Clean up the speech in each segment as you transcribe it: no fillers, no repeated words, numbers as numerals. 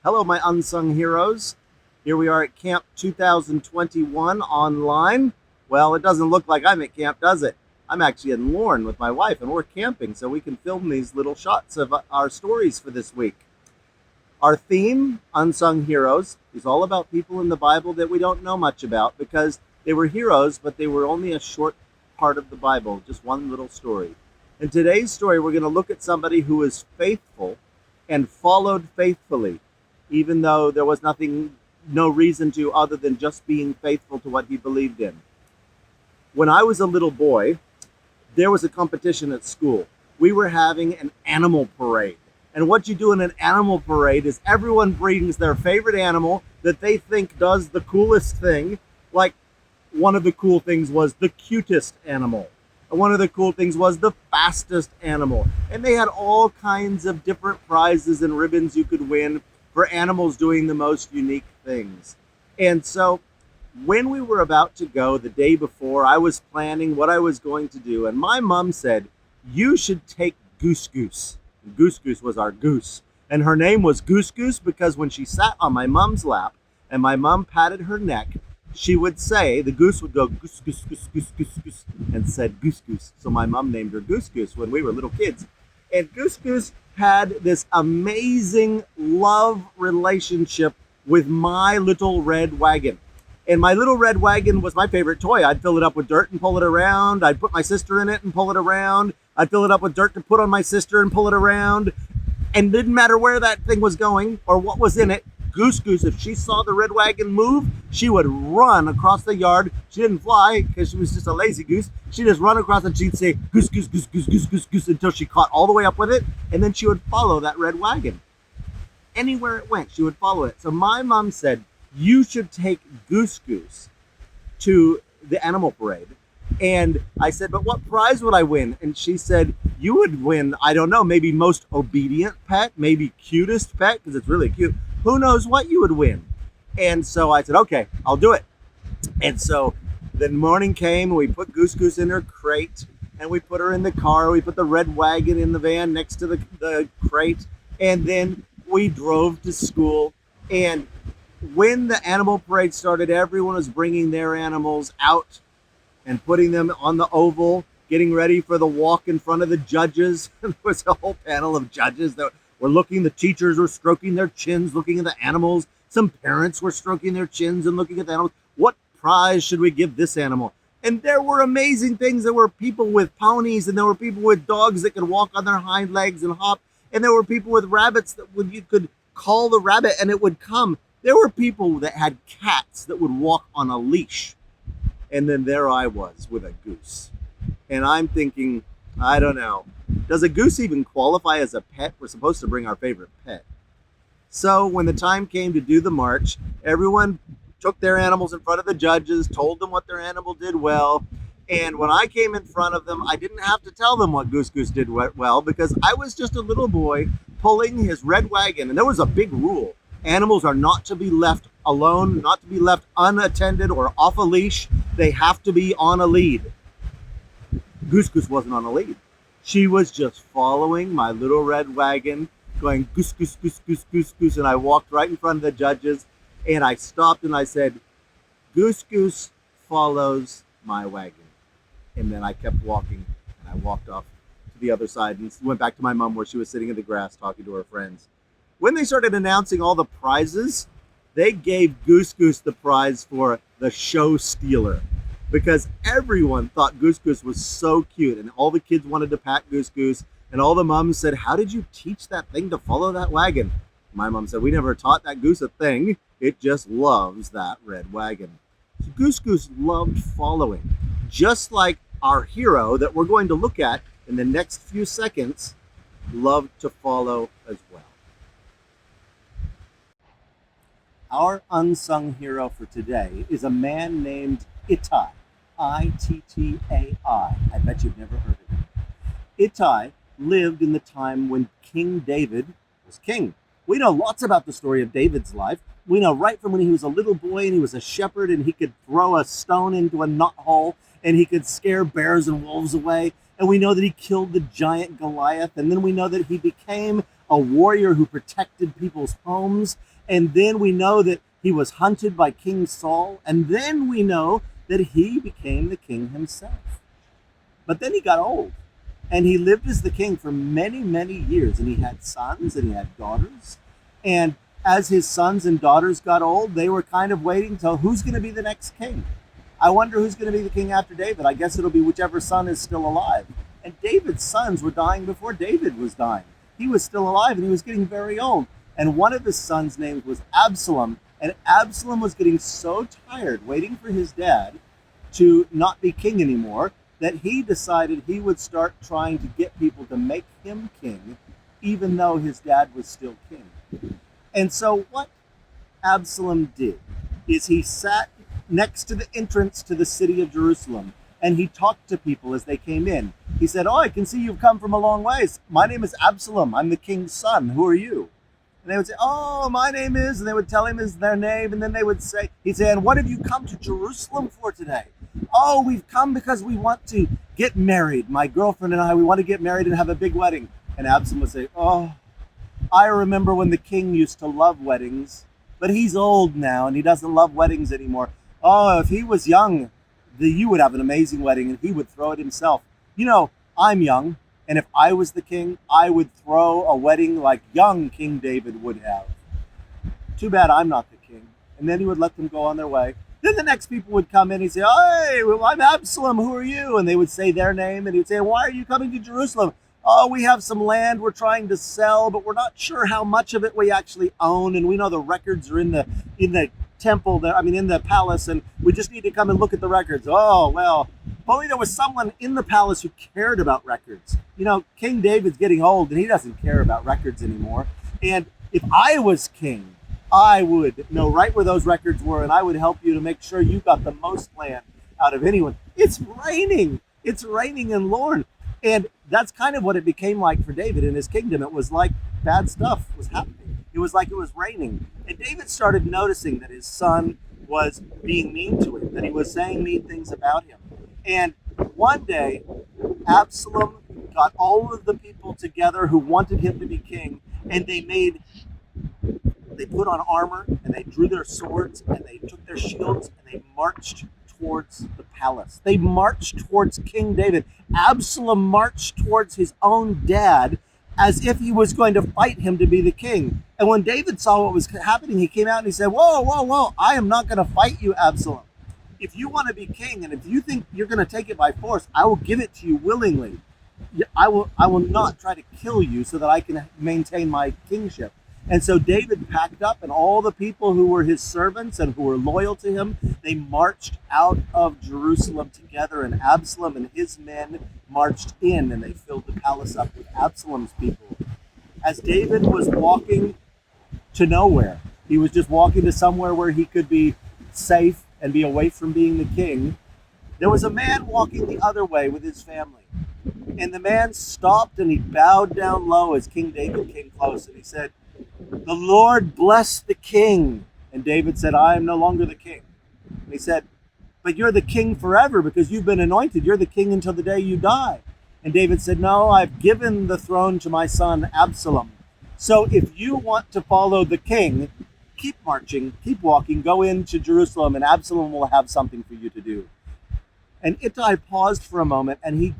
Hello, my unsung heroes. Here we are at Camp 2021 online. Well, it doesn't look like I'm at camp, does it? I'm actually in Lorne with my wife, and we're camping so we can film these little shots of our stories for this week. Our theme, Unsung Heroes, is all about people in the Bible that we don't know much about because they were heroes, but they were only a short part of the Bible, just one little story. In today's story, we're going to look at somebody who is faithful and followed faithfully, even though there was no reason to other than just being faithful to what he believed in. When I was a little boy, there was a competition at school. We were having an animal parade. And what you do in an animal parade is everyone brings their favorite animal that they think does the coolest thing. Like, one of the cool things was the cutest animal. And one of the cool things was the fastest animal. And they had all kinds of different prizes and ribbons you could win for animals doing the most unique things. And so when we were about to go the day before, I was planning what I was going to do. And my mom said, "You should take Goose Goose." And Goose Goose was our goose. And her name was Goose Goose because when she sat on my mom's lap and my mom patted her neck, she would say, the goose would go goose, goose, goose, goose, goose, goose, and said Goose Goose. So my mom named her Goose Goose when we were little kids. And Goose Goose had this amazing love relationship with my little red wagon. And my little red wagon was my favorite toy. I'd fill it up with dirt and pull it around. I'd put my sister in it and pull it around. I'd fill it up with dirt to put on my sister and pull it around. And didn't matter where that thing was going or what was in it, Goose Goose, if she saw the red wagon move, she would run across the yard. She didn't fly because she was just a lazy goose. She'd just run across and she'd say, "Goose, goose, goose, goose, goose, goose, goose," until she caught all the way up with it. And then she would follow that red wagon. Anywhere it went, she would follow it. So my mom said, "You should take Goose Goose to the animal parade." And I said, "But what prize would I win?" And she said, "You would win, I don't know, maybe most obedient pet, maybe cutest pet, because it's really cute. Who knows what you would win?" And so I said, "Okay, I'll do it." And so the morning came and we put Goose Goose in her crate and we put her in the car. We put the red wagon in the van next to the crate. And then we drove to school. And when the animal parade started, everyone was bringing their animals out and putting them on the oval, getting ready for the walk in front of the judges. There was a whole panel of judges that were looking. The teachers were stroking their chins, looking at the animals. Some parents were stroking their chins and looking at the animals. What prize should we give this animal? And there were amazing things. There were people with ponies, and there were people with dogs that could walk on their hind legs and hop. And there were people with rabbits that you could call the rabbit and it would come. There were people that had cats that would walk on a leash. And then there I was with a goose. And I'm thinking, I don't know, does a goose even qualify as a pet? We're supposed to bring our favorite pet. So when the time came to do the march, everyone took their animals in front of the judges, told them what their animal did well. And when I came in front of them, I didn't have to tell them what Goose Goose did well because I was just a little boy pulling his red wagon. And there was a big rule. Animals are not to be left alone, not to be left unattended or off a leash. They have to be on a lead. Goose Goose wasn't on a lead. She was just following my little red wagon, going goose, goose, goose, goose, goose, goose. And I walked right in front of the judges and I stopped and I said, "Goose Goose follows my wagon." And then I kept walking and I walked off to the other side and went back to my mom where she was sitting in the grass talking to her friends. When they started announcing all the prizes, they gave Goose Goose the prize for the show stealer because everyone thought Goose Goose was so cute and all the kids wanted to pat Goose Goose and all the moms said, "How did you teach that thing to follow that wagon?" My mom said, "We never taught that goose a thing. It just loves that red wagon." So Goose Goose loved following, just like our hero that we're going to look at in the next few seconds loved to follow as well. Our unsung hero for today is a man named Ittai, Ittai. I bet you've never heard of him. Ittai lived in the time when King David was king. We know lots about the story of David's life. We know right from when he was a little boy and he was a shepherd and he could throw a stone into a knot hole and he could scare bears and wolves away. And we know that he killed the giant Goliath. And then we know that he became a warrior who protected people's homes. And then we know that he was hunted by King Saul. And then we know that he became the king himself. But then he got old. And he lived as the king for many, many years. And he had sons and he had daughters. And as his sons and daughters got old, they were kind of waiting till who's going to be the next king. I wonder who's going to be the king after David. I guess it'll be whichever son is still alive. And David's sons were dying before David was dying. He was still alive and he was getting very old. And one of his sons' names was Absalom. And Absalom was getting so tired waiting for his dad to not be king anymore that he decided he would start trying to get people to make him king, even though his dad was still king. And so what Absalom did is he sat next to the entrance to the city of Jerusalem, and he talked to people as they came in. He said, "Oh, I can see you've come from a long ways. My name is Absalom. I'm the king's son. Who are you?" And they would say, "Oh, my name is," and they would tell him their name, and then they would say, he'd say, "And what have you come to Jerusalem for today?" "Oh, we've come because we want to get married. My girlfriend and I, we want to get married and have a big wedding." And Absalom would say, "Oh, I remember when the king used to love weddings, but he's old now and he doesn't love weddings anymore. Oh, if he was young, you would have an amazing wedding and he would throw it himself. You know, I'm young, and if I was the king, I would throw a wedding like young King David would have. Too bad I'm not the king." And then he would let them go on their way. Then the next people would come in and he'd say, "Hey, well, I'm Absalom. Who are you?" And they would say their name, and he'd say, "Why are you coming to Jerusalem?" "Oh, we have some land we're trying to sell, but we're not sure how much of it we actually own. And we know the records are in the temple, in the palace, and we just need to come and look at the records." "Oh, well, if only there was someone in the palace who cared about records. You know, King David's getting old and he doesn't care about records anymore. And if I was king, I would know right where those records were, and I would help you to make sure you got the most land out of anyone." It's raining. It's raining in Lorne. And that's kind of what it became like for David in his kingdom. It was like bad stuff was happening. It was like it was raining. And David started noticing that his son was being mean to him, that he was saying mean things about him. And one day, Absalom got all of the people together who wanted him to be king, and they put on armor, and they drew their swords, and they took their shields, and they marched towards the palace. They marched towards King David. Absalom marched towards his own dad as if he was going to fight him to be the king. And when David saw what was happening, he came out and he said, "Whoa, whoa, whoa, I am not going to fight you, Absalom. If you want to be king, and if you think you're going to take it by force, I will give it to you willingly. I will not try to kill you so that I can maintain my kingship." And so David packed up, and all the people who were his servants and who were loyal to him, they marched out of Jerusalem together, and Absalom and his men marched in, and they filled the palace up with Absalom's people. As David was walking to nowhere, he was just walking to somewhere where he could be safe and be away from being the king, there was a man walking the other way with his family. And the man stopped and he bowed down low as King David came close, and he said, "The Lord bless the king." And David said, "I am no longer the king." And he said, "But you're the king forever because you've been anointed. You're the king until the day you die." And David said, "No, I've given the throne to my son Absalom. So if you want to follow the king, keep marching, keep walking, go into Jerusalem, and Absalom will have something for you to do." And Ittai paused for a moment, and he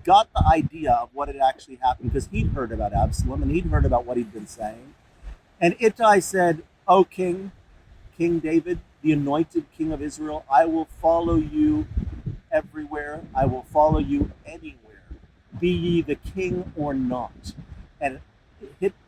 got the idea of what had actually happened, because he'd heard about Absalom and he'd heard about what he'd been saying. And Ittai said, "O king, King David, the anointed king of Israel, I will follow you everywhere. I will follow you anywhere, be ye the king or not." And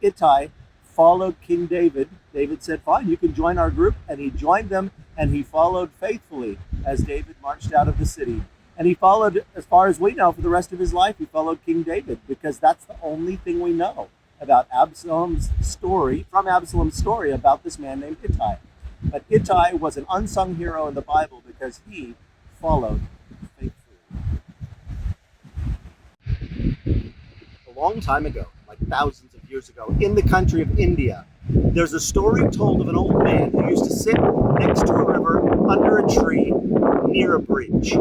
Ittai followed King David. David said, "Fine, you can join our group." And he joined them, and he followed faithfully as David marched out of the city. And he followed, as far as we know, for the rest of his life, he followed King David, because that's the only thing we know about Absalom's story, from Absalom's story about this man named Ittai. But Ittai was an unsung hero in the Bible because he followed faithfully. A long time ago, like thousands of years ago, in the country of India, there's a story told of an old man who used to sit next to a river under a tree near a bridge.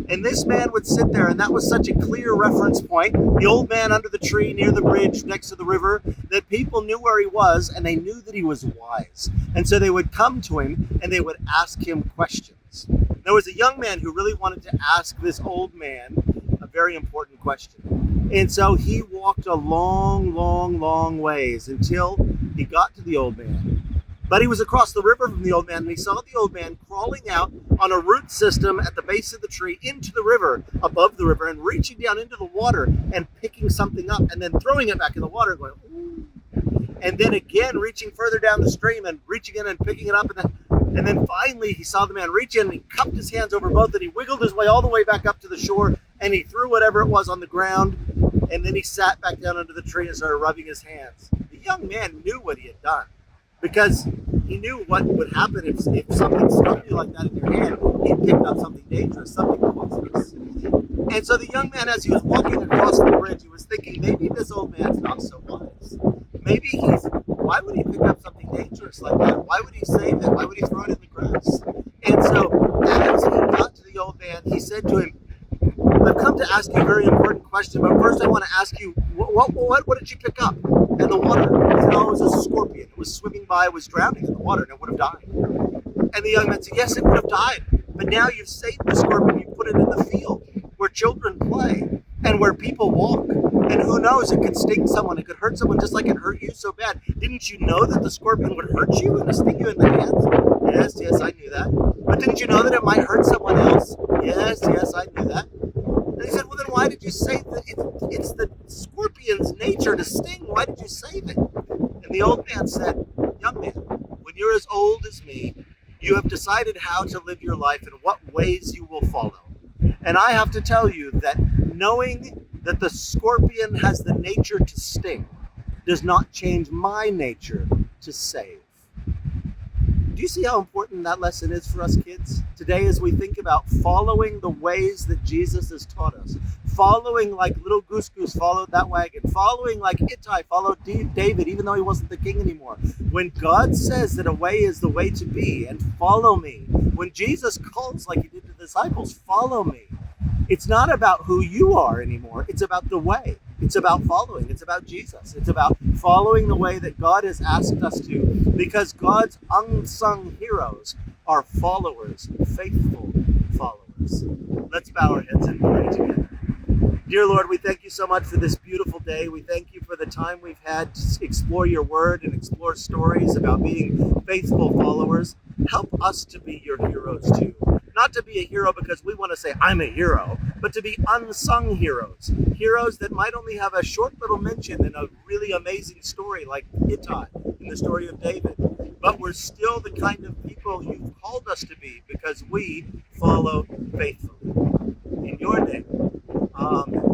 And this man would sit there, and that was such a clear reference point. The old man under the tree near the bridge next to the river, that people knew where he was, and they knew that he was wise. And so they would come to him, and they would ask him questions. There was a young man who really wanted to ask this old man a very important question. And so he walked a long ways until he got to the old man. But he was across the river from the old man, and he saw the old man crawling out on a root system at the base of the tree into the river, above the river, and reaching down into the water and picking something up and then throwing it back in the water, going, ooh. And then again reaching further down the stream and reaching in and picking it up. And then finally he saw the man reach in, and he cupped his hands over both, and he wiggled his way all the way back up to the shore, and he threw whatever it was on the ground, and then he sat back down under the tree and started rubbing his hands. The young man knew what he had done, because he knew what would happen if something struck you like that in your hand. He picked up something dangerous, something poisonous. And so the young man, as he was walking across the bridge, he was thinking, maybe this old man's not so wise. Maybe why would he pick up something dangerous like that? Why would he save it? Why would he throw it in the grass? And so as he got to the old man, he said to him, I've come to ask you a very important question, but first I want to ask you, what did you pick up in the water? He said, oh, it was a scorpion. It was swimming by, it was drowning in the water, and it would have died. And the young man said, yes, it would have died. But now you've saved the scorpion, you put it in the field where children play and where people walk. And who knows, it could sting someone, it could hurt someone just like it hurt you so bad. Didn't you know that the scorpion would hurt you and sting you in the hands? Yes, I knew that. But didn't you know that it might hurt someone else? Yes, I knew that. And he said, well, then why did you save it? It's the scorpion's nature to sting. Why did you save it? And the old man said, young man, when you're as old as me, you have decided how to live your life and what ways you will follow. And I have to tell you that knowing that the scorpion has the nature to sting does not change my nature to save. Do you see how important that lesson is for us kids? Today, as we think about following the ways that Jesus has taught us, following like little Goose Goose followed that wagon, following like Ittai followed David, even though he wasn't the king anymore. When God says that a way is the way to be, and follow me, when Jesus calls like he did to the disciples, follow me, it's not about who you are anymore. It's about the way. It's about following. It's about Jesus. It's about following the way that God has asked us to, because God's unsung heroes are followers, faithful followers. Let's bow our heads and pray together. Dear Lord, we thank you so much for this beautiful day. We thank you for the time we've had to explore your word and explore stories about being faithful followers. Help us to be your heroes too. Not to be a hero because we want to say, I'm a hero, but to be unsung heroes. Heroes that might only have a short little mention in a really amazing story like Ittai in the story of David. But we're still the kind of people you've called us to be because we follow faithfully. In your name, amen.